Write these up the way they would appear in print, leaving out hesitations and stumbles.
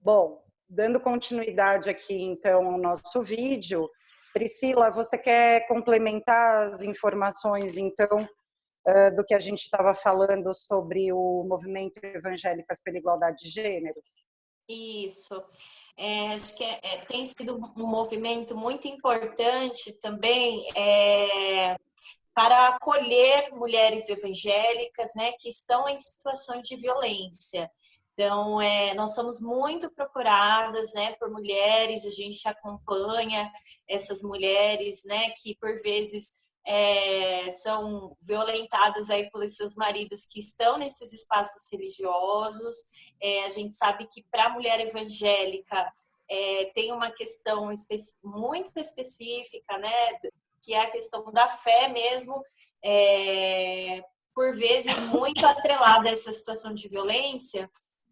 Bom, dando continuidade aqui, então, ao nosso vídeo, Priscila, você quer complementar as informações, então, do que a gente estava falando sobre o movimento Evangélicas pela Igualdade de Gênero? Isso. Acho que tem sido um movimento muito importante também para acolher mulheres evangélicas, né, que estão em situações de violência. Então, nós somos muito procuradas, né, por mulheres, a gente acompanha essas mulheres, né, que por vezes são violentadas aí pelos seus maridos que estão nesses espaços religiosos. A gente sabe que para a mulher evangélica tem uma questão muito específica, né, que é a questão da fé mesmo, por vezes muito atrelada a essa situação de violência.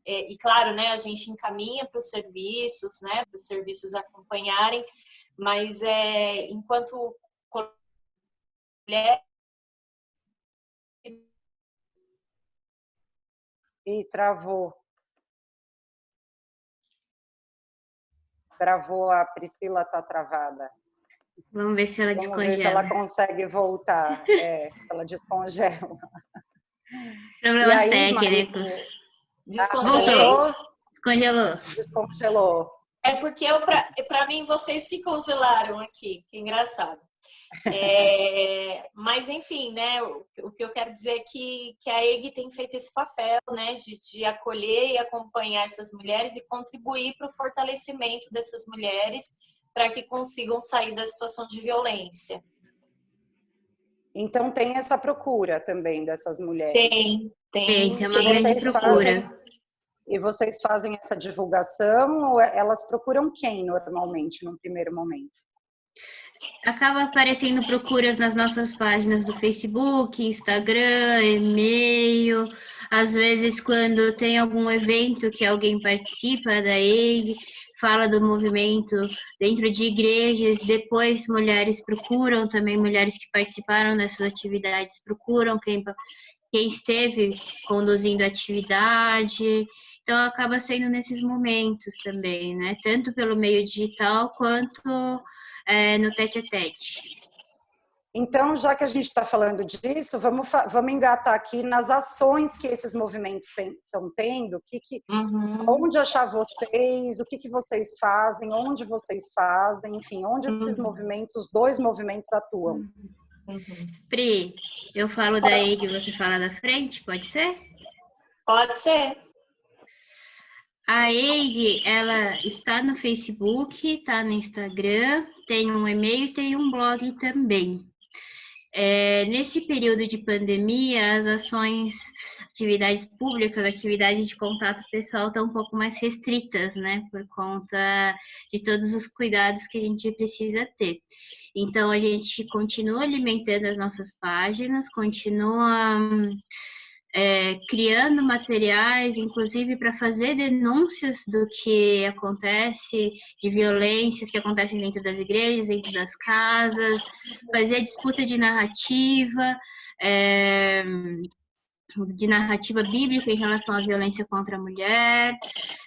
E claro, né, a gente encaminha para os serviços, né, para os serviços acompanharem, mas enquanto mulher. Ih, travou. Travou, a Priscila está travada. Vamos ver se ela descongela. Vamos ver se ela consegue voltar, se ela descongela. Problemas técnicos. Descongelou? Descongelou. Descongelou. É porque para mim vocês que congelaram aqui, que engraçado. Mas enfim, né? O que eu quero dizer é que a EG tem feito esse papel, né, de acolher e acompanhar essas mulheres e contribuir para o fortalecimento dessas mulheres para que consigam sair da situação de violência. Então tem essa procura também dessas mulheres? Tem uma grande procura. E vocês fazem essa divulgação ou elas procuram quem normalmente, num primeiro momento? Acaba aparecendo procuras nas nossas páginas do Facebook, Instagram, e-mail. Às vezes, quando tem algum evento que alguém participa da EIG, fala do movimento dentro de igrejas, depois mulheres procuram também, mulheres que participaram dessas atividades procuram quem esteve conduzindo a atividade. Então, acaba sendo nesses momentos também, né? Tanto pelo meio digital quanto no tete-a-tete. Então, já que a gente está falando disso, vamos engatar aqui nas ações que esses movimentos estão tendo, onde achar vocês, o que vocês fazem, onde vocês fazem, enfim, onde esses movimentos, os dois movimentos atuam. Pri, eu falo da EIG e você fala da frente, pode ser? Pode ser. A EIG, ela está no Facebook, está no Instagram, tem um e-mail e tem um blog também. Nesse período de pandemia, as ações, atividades públicas, atividades de contato pessoal estão um pouco mais restritas, né? Por conta de todos os cuidados que a gente precisa ter. Então, a gente continua alimentando as nossas páginas, continua criando materiais, inclusive para fazer denúncias do que acontece, de violências que acontecem dentro das igrejas, dentro das casas, fazer disputa de narrativa bíblica em relação à violência contra a mulher.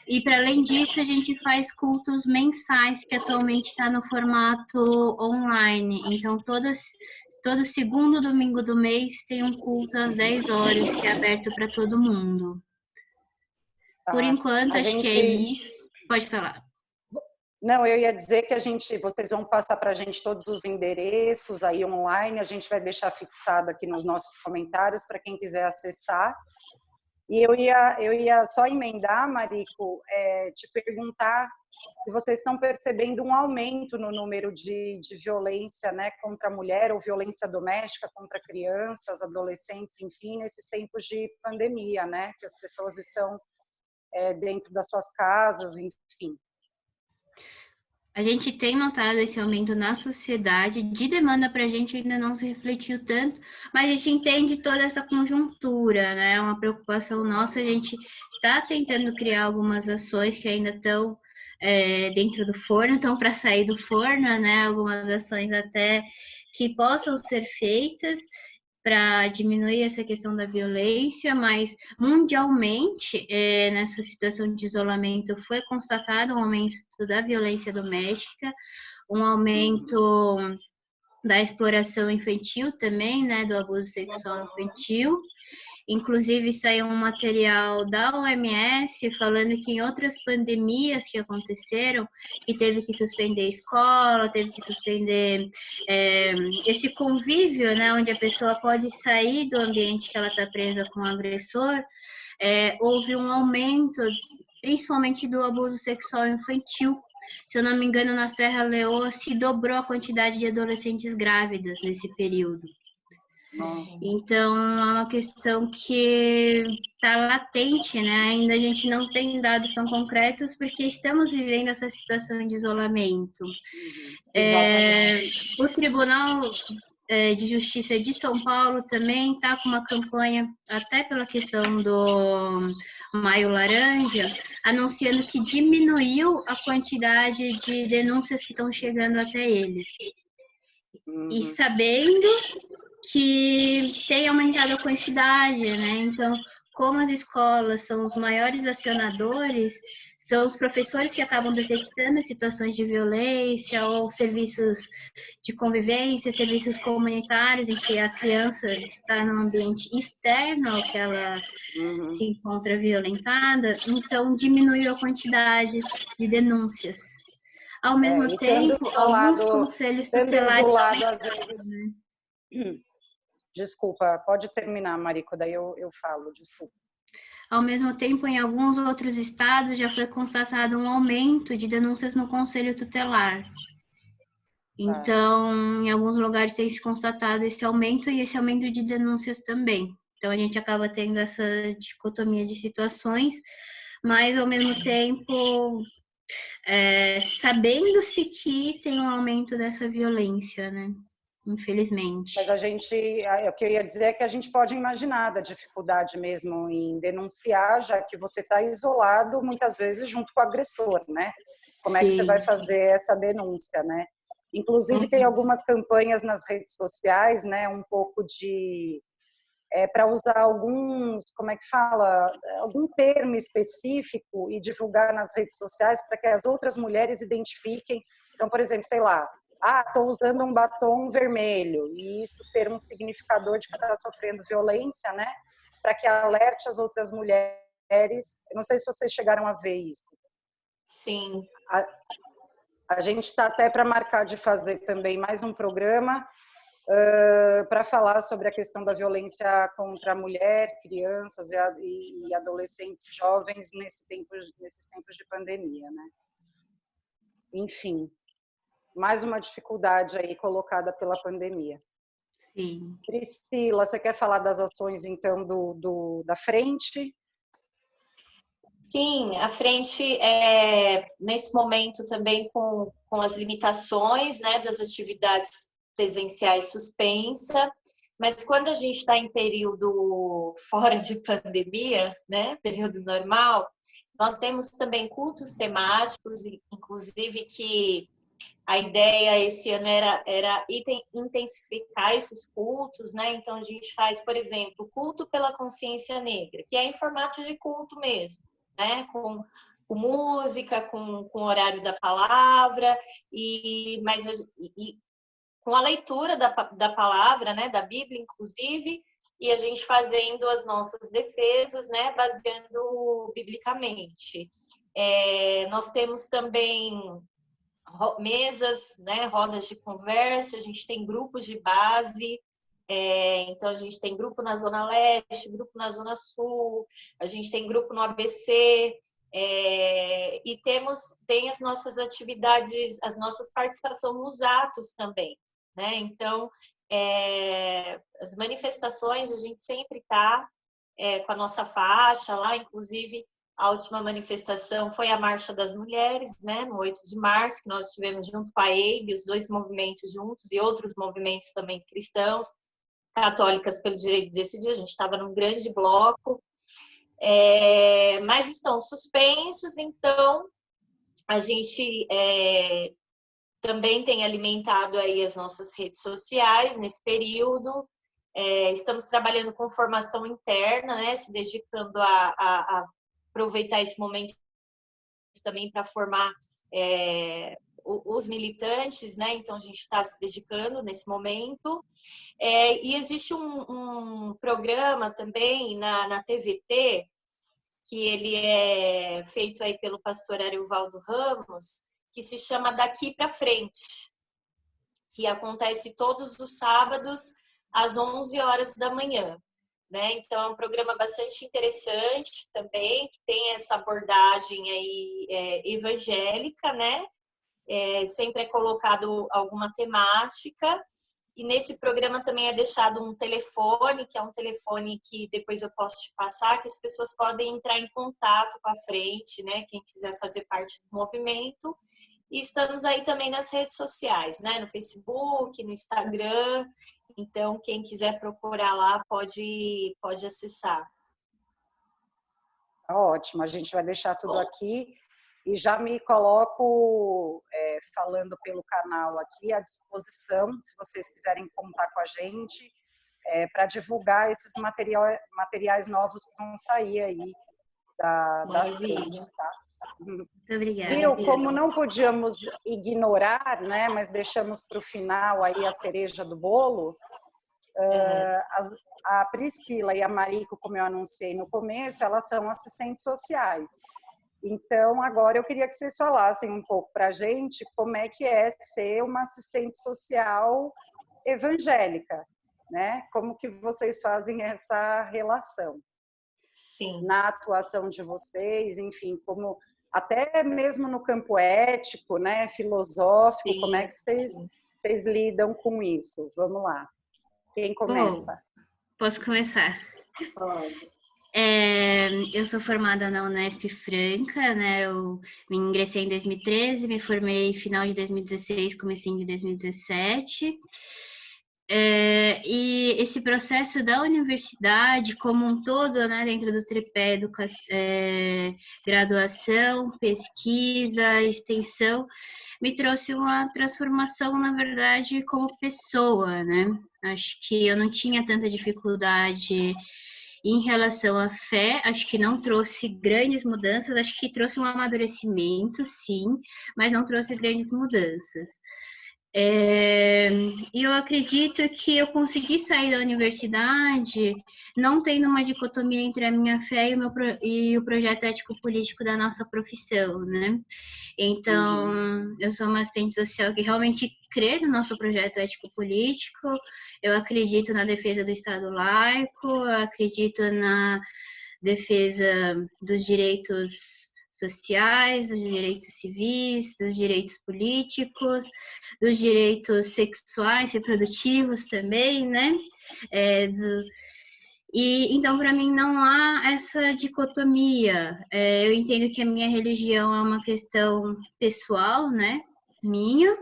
E, para além disso, a gente faz cultos mensais, que atualmente está no formato online. Então, todo segundo domingo do mês tem um culto às 10 horas, que é aberto para todo mundo. Por enquanto, acho que é isso. Pode falar. Não, eu ia dizer que vocês vão passar para a gente todos os endereços aí online, a gente vai deixar fixado aqui nos nossos comentários para quem quiser acessar. E eu ia só emendar, Marico, te perguntar se vocês estão percebendo um aumento no número de violência, né, contra a mulher ou violência doméstica contra crianças, adolescentes, enfim, nesses tempos de pandemia, né, que as pessoas estão dentro das suas casas, enfim. A gente tem notado esse aumento na sociedade, de demanda para a gente ainda não se refletiu tanto, mas a gente entende toda essa conjuntura, né? É uma preocupação nossa, a gente está tentando criar algumas ações que ainda estão dentro do forno, estão para sair do forno, né? Algumas ações até que possam ser feitas, para diminuir essa questão da violência, mas mundialmente, nessa situação de isolamento, foi constatado um aumento da violência doméstica, um aumento da exploração infantil também, né, do abuso sexual infantil. Inclusive, saiu um material da OMS falando que em outras pandemias que aconteceram, que teve que suspender escola, teve que suspender esse convívio, né, onde a pessoa pode sair do ambiente que ela está presa com o agressor, houve um aumento, principalmente do abuso sexual infantil. Se eu não me engano, na Serra Leoa se dobrou a quantidade de adolescentes grávidas nesse período. Então, é uma questão que está latente, né? Ainda a gente não tem dados tão concretos porque estamos vivendo essa situação de isolamento. O Tribunal de Justiça de São Paulo também está com uma campanha, até pela questão do Maio Laranja, anunciando que diminuiu a quantidade de denúncias que estão chegando até ele. E sabendo que tem aumentado a quantidade, né? Então, como as escolas são os maiores acionadores, são os professores que acabam detectando situações de violência ou serviços de convivência, serviços comunitários em que a criança está num ambiente externo ao que ela se encontra violentada, então diminuiu a quantidade de denúncias. Ao mesmo tempo, alguns conselhos tutelares... às vezes... Desculpa, pode terminar, Marico, daí eu falo, desculpa. Ao mesmo tempo, em alguns outros estados já foi constatado um aumento de denúncias no conselho tutelar. Então, em alguns lugares tem se constatado esse aumento e esse aumento de denúncias também. Então, a gente acaba tendo essa dicotomia de situações, mas, ao mesmo tempo, sabendo-se que tem um aumento dessa violência, né? Infelizmente. Mas o que eu ia dizer é que a gente pode imaginar da dificuldade mesmo em denunciar, já que você está isolado muitas vezes junto com o agressor, né? Como é que você vai fazer essa denúncia, né? Inclusive tem algumas campanhas nas redes sociais, né? Um pouco de para usar alguns, como é que fala, algum termo específico e divulgar nas redes sociais para que as outras mulheres identifiquem. Então, por exemplo, sei lá, estou usando um batom vermelho, e isso ser um significador de que está sofrendo violência, né? Para que alerte as outras mulheres. Eu não sei se vocês chegaram a ver isso. Sim. A gente está até para marcar de fazer também mais um programa para falar sobre a questão da violência contra a mulher, crianças e adolescentes jovens nesses tempos de pandemia, né? Enfim. Mais uma dificuldade aí colocada pela pandemia. Sim. Priscila, você quer falar das ações, então, da frente? Sim, a frente, nesse momento também com as limitações, né, das atividades presenciais suspensa, mas quando a gente está em período fora de pandemia, né, período normal, nós temos também cultos temáticos, inclusive que a ideia esse ano era intensificar esses cultos, né? Então a gente faz, por exemplo, culto pela consciência negra, que é em formato de culto mesmo, né? Com música, com horário da palavra e com a leitura da palavra, né? Da Bíblia, inclusive, e a gente fazendo as nossas defesas, né? Baseando biblicamente. Nós temos também mesas, né, rodas de conversa, a gente tem grupos de base, então a gente tem grupo na Zona Leste, grupo na Zona Sul, a gente tem grupo no ABC, e tem as nossas atividades, as nossas participações nos atos também, né? Então, as manifestações a gente sempre está com a nossa faixa lá, inclusive a última manifestação foi a Marcha das Mulheres, né, no 8 de março, que nós estivemos junto com a EIB, os dois movimentos juntos, e outros movimentos também cristãos, católicas pelo direito de decidir, a gente estava num grande bloco, mas estão suspensos, então a gente também tem alimentado aí as nossas redes sociais nesse período, Estamos trabalhando com formação interna, né? Se dedicando a aproveitar esse momento também para formar os militantes, né? Então, a gente está se dedicando nesse momento. E existe um programa também na TVT, que ele é feito aí pelo pastor Ariovaldo Ramos, que se chama Daqui para Frente, que acontece todos os sábados às 11 horas da manhã. Né? Então, é um programa bastante interessante também, que tem essa abordagem aí, evangélica, né? Sempre é colocado alguma temática. E nesse programa também é deixado um telefone, que é um telefone que depois eu posso te passar, que as pessoas podem entrar em contato com a frente, né? Quem quiser fazer parte do movimento. E estamos aí também nas redes sociais, né? No Facebook, no Instagram. Então, quem quiser procurar lá pode acessar. Ótimo, a gente vai deixar tudo aqui. E já me coloco falando pelo canal aqui à disposição, se vocês quiserem contar com a gente, para divulgar esses materiais novos que vão sair aí das frentes, tá? Muito obrigada. Viu, como não podíamos ignorar, né, mas deixamos para o final aí a cereja do bolo, a Priscila e a Marico, como eu anunciei no começo, elas são assistentes sociais. Então, agora eu queria que vocês falassem um pouco para a gente como é que é ser uma assistente social evangélica, né? Como que vocês fazem essa relação? Sim. Na atuação de vocês, enfim, como até mesmo no campo ético, né, filosófico, sim, como é que vocês lidam com isso? Vamos lá. Quem começa? Posso começar? Pode. Eu sou formada na Unesp Franca, né? Eu me ingressei em 2013, me formei em final de 2016, comecinho de 2017. E esse processo da universidade como um todo, né, dentro do tripé graduação, pesquisa, extensão, me trouxe uma transformação, na verdade, como pessoa, né? Acho que eu não tinha tanta dificuldade em relação à fé, acho que não trouxe grandes mudanças, acho que trouxe um amadurecimento, sim, mas não trouxe grandes mudanças. E eu acredito que eu consegui sair da universidade não tendo uma dicotomia entre a minha fé e o projeto ético-político da nossa profissão, né? Então, eu sou uma assistente social que realmente crê no nosso projeto ético-político, eu acredito na defesa do Estado laico, eu acredito na defesa dos direitos sociais, dos direitos civis, dos direitos políticos, dos direitos sexuais, reprodutivos também, né? Então, para mim, não há essa dicotomia. Eu entendo que a minha religião é uma questão pessoal, né? Minha,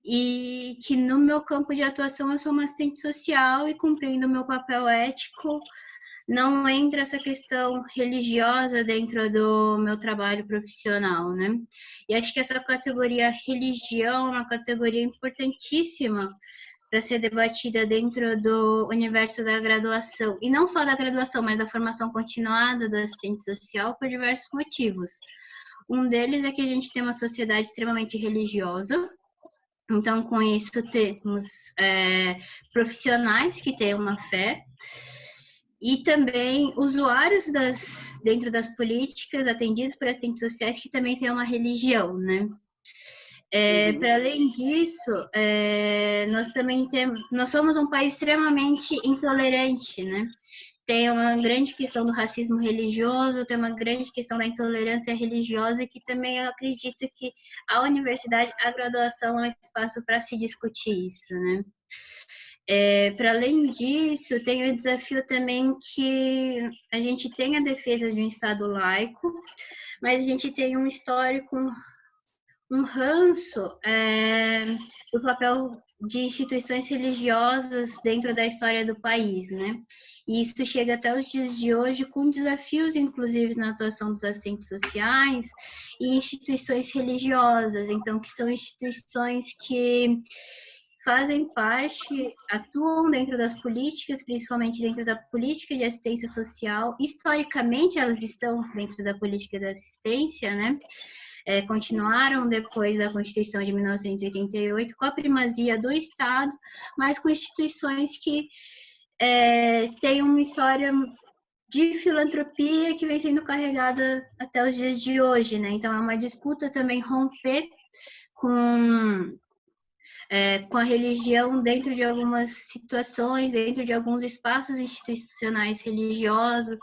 e que no meu campo de atuação eu sou uma assistente social e cumprindo o meu papel ético, não entra essa questão religiosa dentro do meu trabalho profissional, né? E acho que essa categoria religião é uma categoria importantíssima para ser debatida dentro do universo da graduação. E não só da graduação, mas da formação continuada do assistente social por diversos motivos. Um deles é que a gente tem uma sociedade extremamente religiosa. Então, com isso, temos profissionais que têm uma fé, e também usuários dentro das políticas atendidos por assistentes sociais que também têm uma religião, né? Para além disso, nós somos um país extremamente intolerante, né? Tem uma grande questão do racismo religioso, tem uma grande questão da intolerância religiosa, que também eu acredito que a universidade, a graduação é um espaço para se discutir isso, né? Para além disso, tem o desafio também que a gente tem a defesa de um Estado laico, mas a gente tem um histórico, um ranço do papel de instituições religiosas dentro da história do país, né? E isso chega até os dias de hoje com desafios, inclusive, na atuação dos assistentes sociais e instituições religiosas, então, que são instituições que fazem parte, atuam dentro das políticas, principalmente dentro da política de assistência social. Historicamente, elas estão dentro da política de assistência, né? Continuaram depois da Constituição de 1988 com a primazia do Estado, mas com instituições que têm uma história de filantropia que vem sendo carregada até os dias de hoje, né? Então, é uma disputa também romper com a religião dentro de algumas situações, dentro de alguns espaços institucionais religiosos.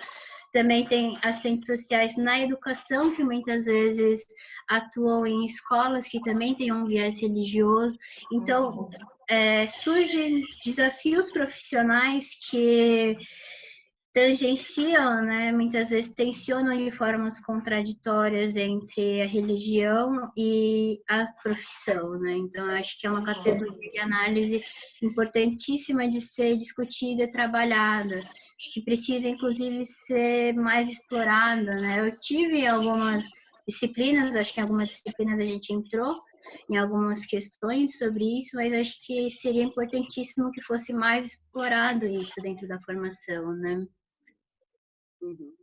Também tem assistentes sociais na educação, que muitas vezes atuam em escolas que também têm um viés religioso. Então, surgem desafios profissionais que tangenciam, né, muitas vezes tensionam de formas contraditórias entre a religião e a profissão, né? Então, eu acho que é uma categoria de análise importantíssima de ser discutida e trabalhada. Acho que precisa, inclusive, ser mais explorada, né? Eu tive algumas disciplinas, acho que em algumas disciplinas a gente entrou em algumas questões sobre isso, mas acho que seria importantíssimo que fosse mais explorado isso dentro da formação, né? Uhum.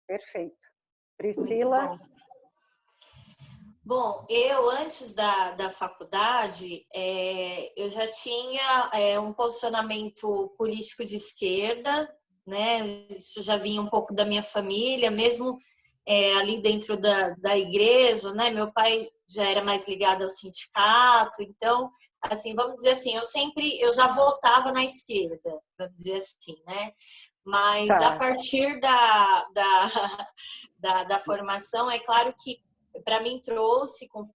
Perfeito. Priscila? Bom, eu antes da faculdade, eu já tinha um posicionamento político de esquerda, né? Isso já vinha um pouco da minha família, mesmo ali dentro da igreja, né? Meu pai já era mais ligado ao sindicato, então, assim, vamos dizer assim, eu já votava na esquerda, vamos dizer assim, né? Mas a partir da formação, é claro que para mim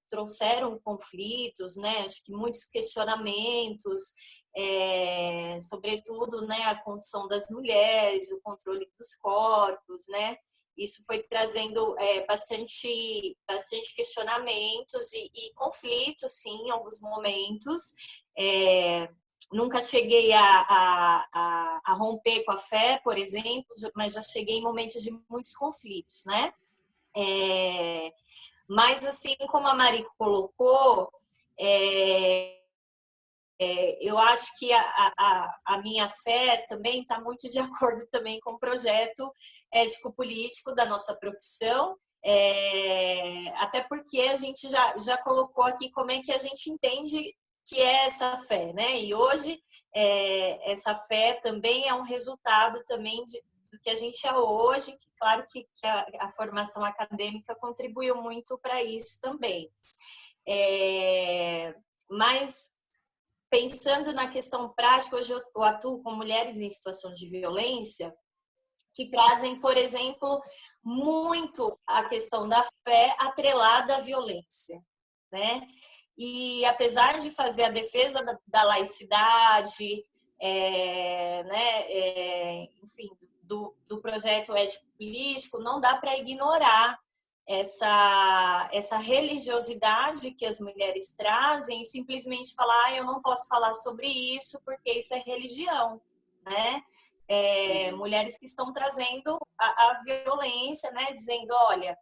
trouxeram conflitos, né? Acho que muitos questionamentos, sobretudo, né, a condição das mulheres, o controle dos corpos, né? Isso foi trazendo bastante questionamentos e conflitos, sim, em alguns momentos. Nunca cheguei a romper com a fé, por exemplo, mas já cheguei em momentos de muitos conflitos, né? Mas, assim como a Mari colocou, eu acho que a minha fé também está muito de acordo também com o projeto ético-político da nossa profissão, até porque a gente já colocou aqui como é que a gente entende que é essa fé, né? E hoje essa fé também é um resultado também do que a gente é hoje, que claro que a formação acadêmica contribuiu muito para isso também. Mas pensando na questão prática, hoje eu atuo com mulheres em situação de violência que trazem, por exemplo, muito a questão da fé atrelada à violência, né? E apesar de fazer a defesa da laicidade, enfim, do projeto ético-político, não dá para ignorar essa religiosidade que as mulheres trazem e simplesmente falar, eu não posso falar sobre isso porque isso é religião, né? Mulheres que estão trazendo a violência, né? Dizendo, olha,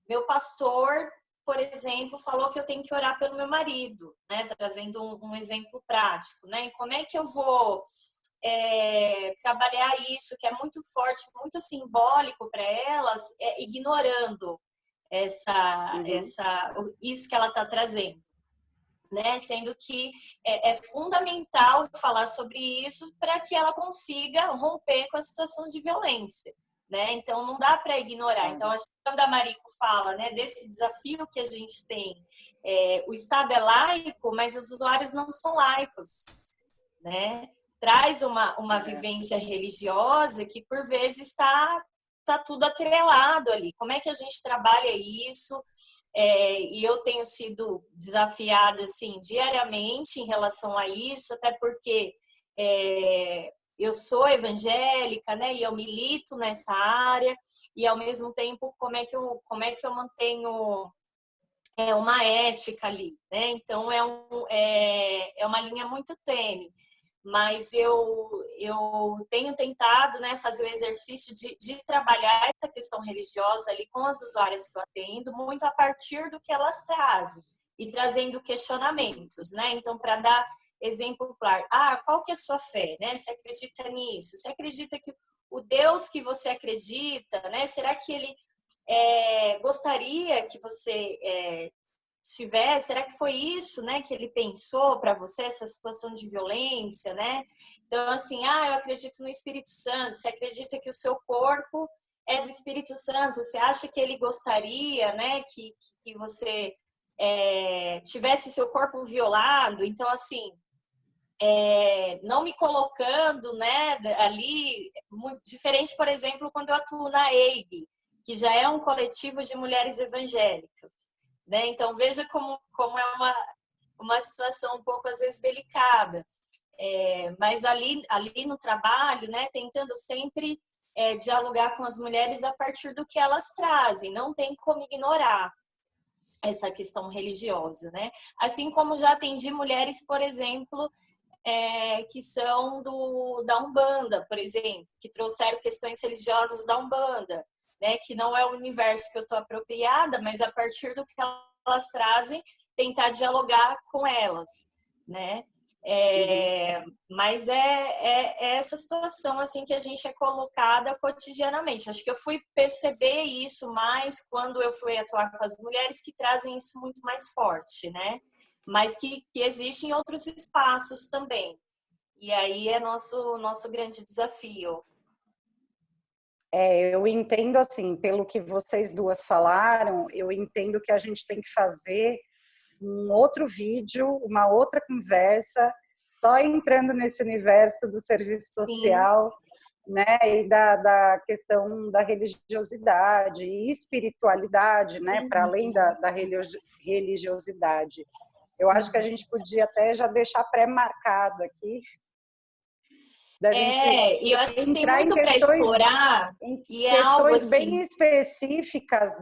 meu pastor, por exemplo, falou que eu tenho que orar pelo meu marido, né? Trazendo um exemplo prático, né? E como é que eu vou trabalhar isso, que é muito forte, muito simbólico para elas, ignorando isso que ela está trazendo, né? Sendo que é fundamental falar sobre isso para que ela consiga romper com a situação de violência, né? Então não dá para ignorar. Então acho que quando a Marico fala, né, desse desafio que a gente tem, o Estado é laico, mas os usuários não são laicos, né? Traz uma vivência religiosa que, por vezes, está tudo atrelado ali. Como é que a gente trabalha isso? E eu tenho sido desafiada, assim, diariamente em relação a isso, até porque eu sou evangélica, né? E eu milito nessa área. E, ao mesmo tempo, como é que eu mantenho uma ética ali, né? Então, é uma linha muito tênue. Mas eu tenho tentado, né, fazer o exercício de trabalhar essa questão religiosa ali com as usuárias que eu atendo, muito a partir do que elas trazem. e trazendo questionamentos, né? Então, para dar exemplo claro, qual que é a sua fé, né? Você acredita nisso? Você acredita que o Deus que você acredita, né? Será que ele gostaria que você tivesse? Será que foi isso, né, que ele pensou para você, essa situação de violência, né? Então, assim, eu acredito no Espírito Santo. Você acredita que o seu corpo é do Espírito Santo? Você acha que ele gostaria, né, que você tivesse seu corpo violado? Então, assim, não me colocando, né, ali, muito diferente, por exemplo, quando eu atuo na EIG, que já é um coletivo de mulheres evangélicas, né? Então, veja como é uma situação um pouco, às vezes, delicada. Mas ali no trabalho, né, tentando sempre dialogar com as mulheres a partir do que elas trazem, não tem como ignorar essa questão religiosa, né? Assim como já atendi mulheres, por exemplo, que são da Umbanda, por exemplo, que trouxeram questões religiosas da Umbanda, né? Que não é o universo que eu estou apropriada, mas a partir do que elas trazem, tentar dialogar com elas, né? Mas é essa situação assim que a gente é colocada cotidianamente. Acho que eu fui perceber isso mais quando eu fui atuar com as mulheres que trazem isso muito mais forte, né? Mas que existe em outros espaços também. E aí é nosso grande desafio. Eu entendo assim, pelo que vocês duas falaram, eu entendo que a gente tem que fazer um outro vídeo, uma outra conversa, só entrando nesse universo do serviço social, né, e da questão da religiosidade e espiritualidade, né, para além da religiosidade. Eu acho que a gente podia até já deixar pré-marcado aqui, da gente e eu acho que tem entrar muito para explorar, e é algo questões assim. bem específicas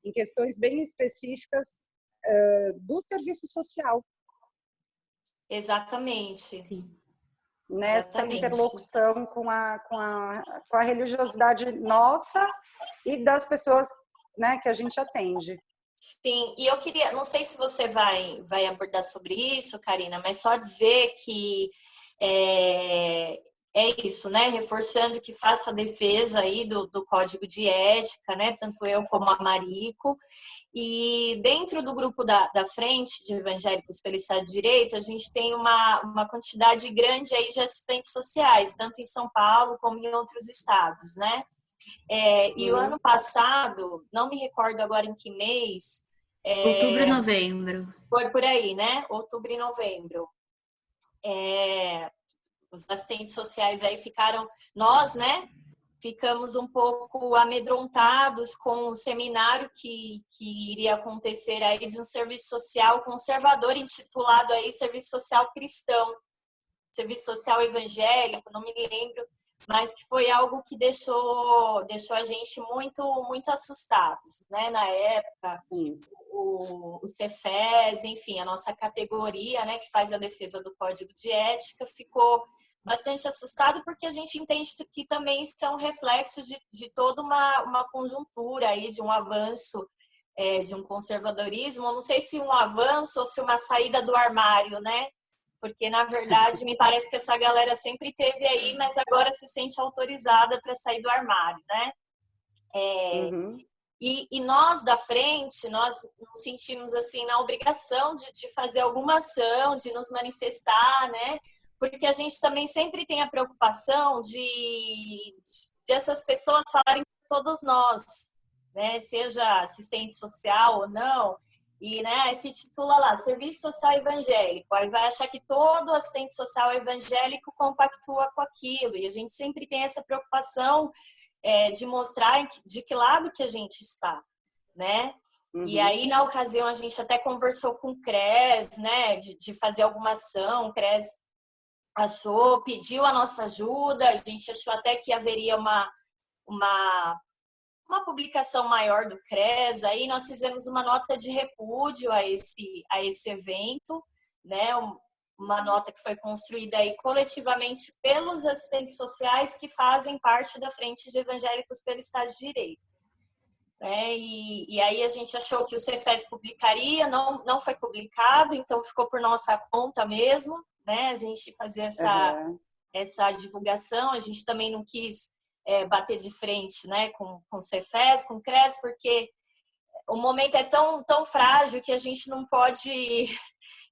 em questões bem específicas do serviço social. Exatamente. Nessa interlocução com a religiosidade nossa e das pessoas, né, que a gente atende. Sim, e eu queria, não sei se você vai abordar sobre isso, Karina, mas só dizer que é isso, né? Reforçando que faço a defesa aí do Código de Ética, né? Tanto eu como a Marico. E dentro do grupo da Frente de Evangélicos pelo Estado de Direito, a gente tem uma quantidade grande aí de assistentes sociais, tanto em São Paulo como em outros estados, né? E o ano passado, não me recordo agora em que mês... Outubro, novembro. Foi por aí, né? Outubro e novembro. Os assistentes sociais aí ficaram... Nós, né? Ficamos um pouco amedrontados com o seminário que iria acontecer aí de um serviço social conservador, intitulado aí Serviço Social Cristão, Serviço Social Evangélico, não me lembro, mas que foi algo que deixou a gente muito, muito assustados, né? Na época, o Cefes, enfim, a nossa categoria, né, que faz a defesa do Código de Ética, ficou bastante assustado, porque a gente entende que também isso é um reflexo de toda uma conjuntura aí, de um avanço, de um conservadorismo. Eu não sei se um avanço ou se uma saída do armário, né? Porque, na verdade, me parece que essa galera sempre esteve aí, mas agora se sente autorizada para sair do armário, né? E nós, da frente, nós nos sentimos, assim, na obrigação de fazer alguma ação, de nos manifestar, né? Porque a gente também sempre tem a preocupação de essas pessoas falarem por todos nós, né? Seja assistente social ou não. E, né, se titula lá, Serviço Social Evangélico. Aí vai achar que todo assistente social evangélico compactua com aquilo. E a gente sempre tem essa preocupação de mostrar de que lado que a gente está, né? E aí, na ocasião, a gente até conversou com o CRES, né, de fazer alguma ação. O CRES pediu a nossa ajuda. A gente achou até que haveria uma publicação maior do CRES. Aí nós fizemos uma nota de repúdio a esse evento, né? Uma nota que foi construída aí coletivamente pelos assistentes sociais que fazem parte da Frente de Evangélicos pelo Estado de Direito. né? E aí a gente achou que o Cefes publicaria, não foi publicado, então ficou por nossa conta mesmo, né? A gente fazer essa divulgação, a gente também não quis bater de frente, né, com o Cefes, com o CRES, porque o momento é tão frágil que a gente não pode,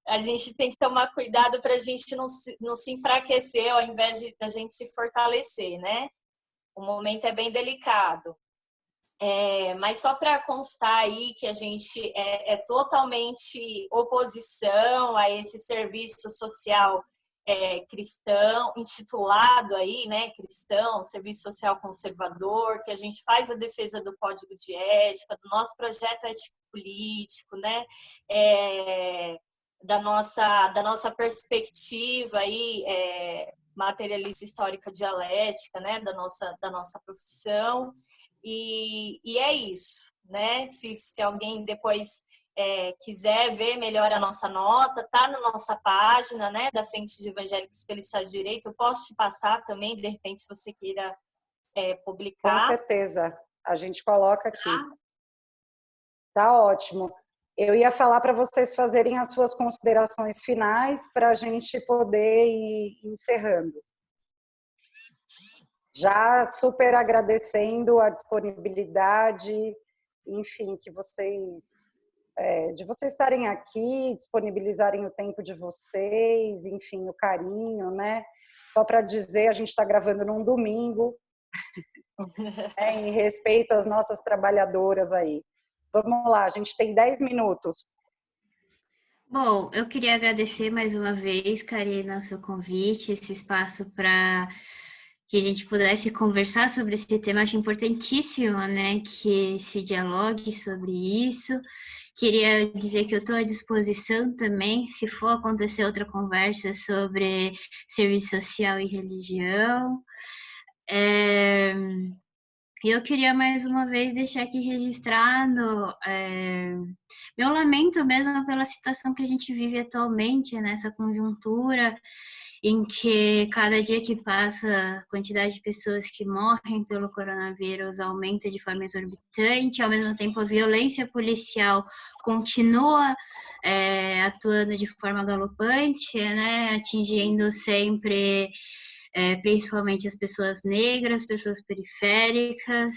a gente tem que tomar cuidado para a gente não se enfraquecer ao invés de a gente se fortalecer, né? O momento é bem delicado. Mas só para constar aí que a gente é totalmente oposição a esse serviço social cristão, intitulado aí, né, cristão, serviço social conservador, que a gente faz a defesa do código de ética, do nosso projeto ético-político, né, da nossa perspectiva aí, materialista histórica dialética, né, da nossa profissão, e é isso, né, se alguém depois quiser ver melhor a nossa nota, tá na nossa página, né, da Frente de Evangélicos pelo Estado de Direito. Eu posso te passar também, de repente, se você queira publicar. Com certeza, a gente coloca aqui. Tá ótimo. Eu ia falar para vocês fazerem as suas considerações finais para a gente poder ir encerrando. Já super agradecendo a disponibilidade, enfim, que vocês de vocês estarem aqui, disponibilizarem o tempo de vocês, enfim, o carinho, né? Só para dizer, a gente está gravando num domingo, em respeito às nossas trabalhadoras aí. Vamos lá, a gente tem 10 minutos. Bom, eu queria agradecer mais uma vez, Karina, o seu convite, esse espaço para que a gente pudesse conversar sobre esse tema. Acho importantíssimo, né, que se dialogue sobre isso. Queria dizer que eu estou à disposição também, se for acontecer outra conversa sobre serviço social e religião. Eu queria mais uma vez deixar aqui registrado meu lamento mesmo pela situação que a gente vive atualmente, nessa conjuntura em que cada dia que passa a quantidade de pessoas que morrem pelo coronavírus aumenta de forma exorbitante, ao mesmo tempo a violência policial continua atuando de forma galopante, né, atingindo sempre principalmente as pessoas negras, pessoas periféricas,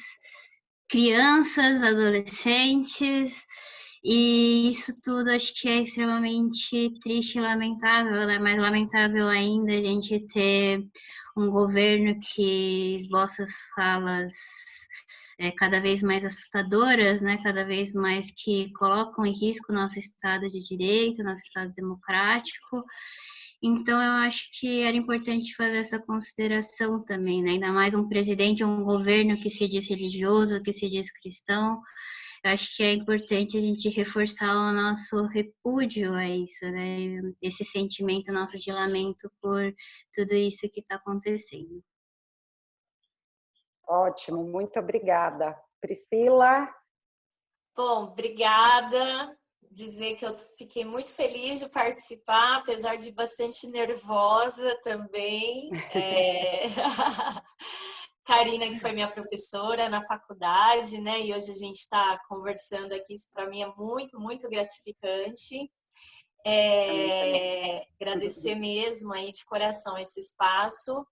crianças, adolescentes. E isso tudo acho que é extremamente triste e lamentável, né? Mais lamentável ainda a gente ter um governo que esboça as falas cada vez mais assustadoras, né? Cada vez mais que colocam em risco o nosso Estado de Direito, nosso Estado democrático. Então, eu acho que era importante fazer essa consideração também, né? Ainda mais um presidente ou um governo que se diz religioso, que se diz cristão. Eu acho que é importante a gente reforçar o nosso repúdio a isso, né? Esse sentimento nosso de lamento por tudo isso que está acontecendo. Ótimo, muito obrigada. Priscila? Bom, obrigada. Dizer que eu fiquei muito feliz de participar, apesar de bastante nervosa também. Karina, que foi minha professora na faculdade, né? E hoje a gente está conversando aqui, isso para mim é muito, muito gratificante. Agradecer mesmo aí de coração esse espaço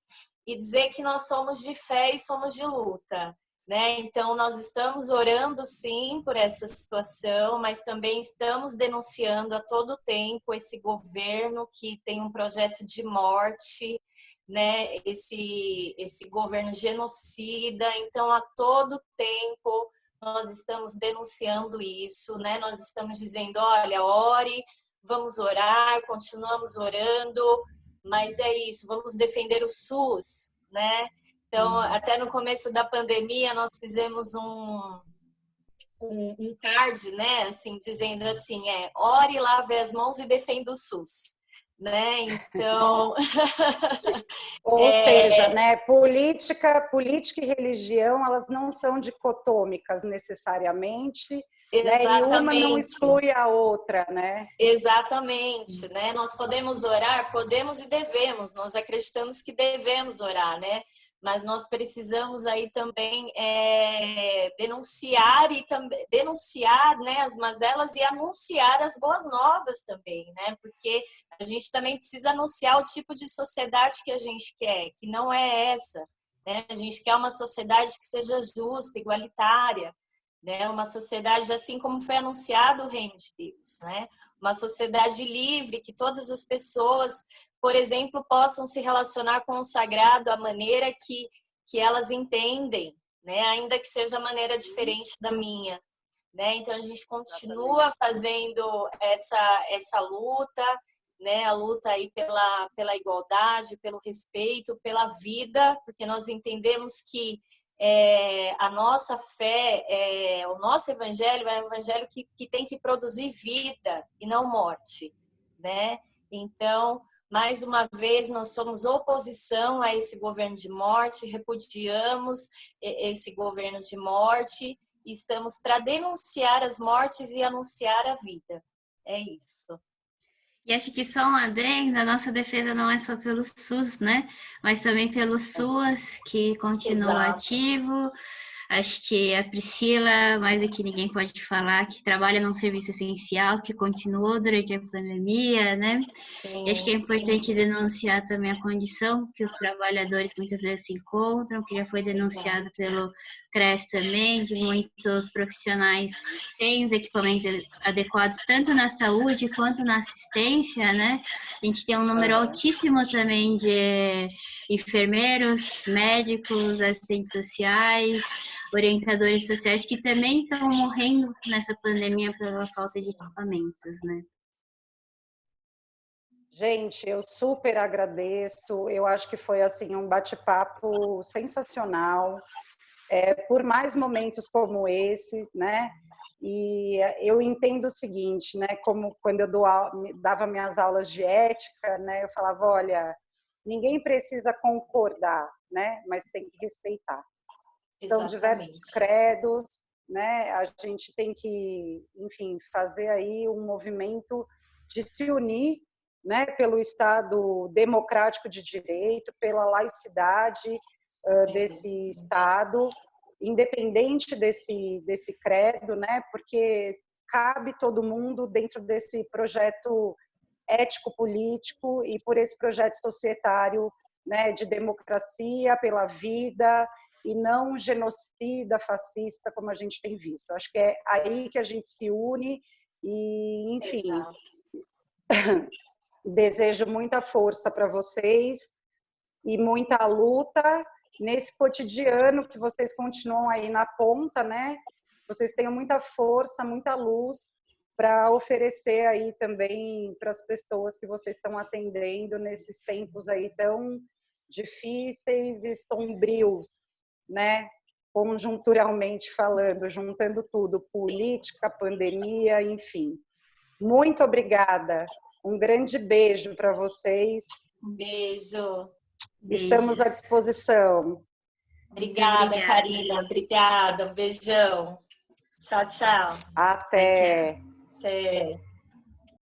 e dizer que nós somos de fé e somos de luta, né? Então, nós estamos orando, sim, por essa situação, mas também estamos denunciando a todo tempo esse governo que tem um projeto de morte, né? Esse governo genocida. Então, a todo tempo, nós estamos denunciando isso, né? Nós estamos dizendo, olha, ore, vamos orar, continuamos orando, mas é isso, vamos defender o SUS, né? Então, até no começo da pandemia, nós fizemos um card, né? Assim, dizendo assim, ore, lave as mãos e defenda o SUS, né? Então... Ou seja, né, política e religião, elas não são dicotômicas necessariamente, né? E uma não exclui a outra, né? Exatamente, né? Nós podemos orar, podemos e devemos, nós acreditamos que devemos orar, né? mas nós precisamos aí também denunciar e também denunciar, né, as mazelas e anunciar as boas novas também, né? Porque a gente também precisa anunciar o tipo de sociedade que a gente quer, que não é essa, né? A gente quer uma sociedade que seja justa, igualitária, né? Uma sociedade assim como foi anunciado o reino de Deus, né? Uma sociedade livre, que todas as pessoas, por exemplo, possam se relacionar com o sagrado à maneira que elas entendem, né? Ainda que seja a maneira diferente da minha, né? Então a gente continua fazendo essa luta, né? A luta aí pela igualdade, pelo respeito, pela vida, porque nós entendemos que a nossa fé, o nosso evangelho é um evangelho que tem que produzir vida e não morte, né? Então, mais uma vez, nós somos oposição a esse governo de morte, repudiamos esse governo de morte e estamos para denunciar as mortes e anunciar a vida. É isso. E acho que só um adendo, a nossa defesa não é só pelo SUS, né? Mas também pelo SUAS, que continua ativo. Acho que a Priscila, mais do que ninguém pode falar, que trabalha num serviço essencial, que continuou durante a pandemia, né? Sim, e acho que é importante denunciar também a condição que os trabalhadores muitas vezes se encontram, que já foi denunciado pelo CRES também, de muitos profissionais sem os equipamentos adequados, tanto na saúde quanto na assistência, né? A gente tem um número altíssimo também de enfermeiros, médicos, assistentes sociais, orientadores sociais que também estão morrendo nessa pandemia pela falta de equipamentos, né? Gente, eu super agradeço. Eu acho que foi assim um bate-papo sensacional. Por mais momentos como esse, né? E eu entendo o seguinte, né? Como quando eu dava minhas aulas de ética, né? Eu falava, olha, ninguém precisa concordar, né? Mas tem que respeitar. São diversos credos, né? A gente tem que, enfim, fazer aí um movimento de se unir, né? Pelo Estado democrático de direito, pela laicidade desse Estado, independente desse credo, né? Porque cabe todo mundo dentro desse projeto ético-político e por esse projeto societário, né? De democracia pela vida e não genocida, fascista, como a gente tem visto. Acho que é aí que a gente se une e, enfim, desejo muita força para vocês e muita luta nesse cotidiano que vocês continuam aí na ponta, né? Vocês tenham muita força, muita luz para oferecer aí também para as pessoas que vocês estão atendendo nesses tempos aí tão difíceis e sombrios, né? Conjunturalmente falando, juntando tudo, política, pandemia, enfim. Muito obrigada. Um grande beijo para vocês. Um beijo. Estamos à disposição. Obrigada, Karina. Obrigada. Um beijão. Tchau, tchau. Até. Até.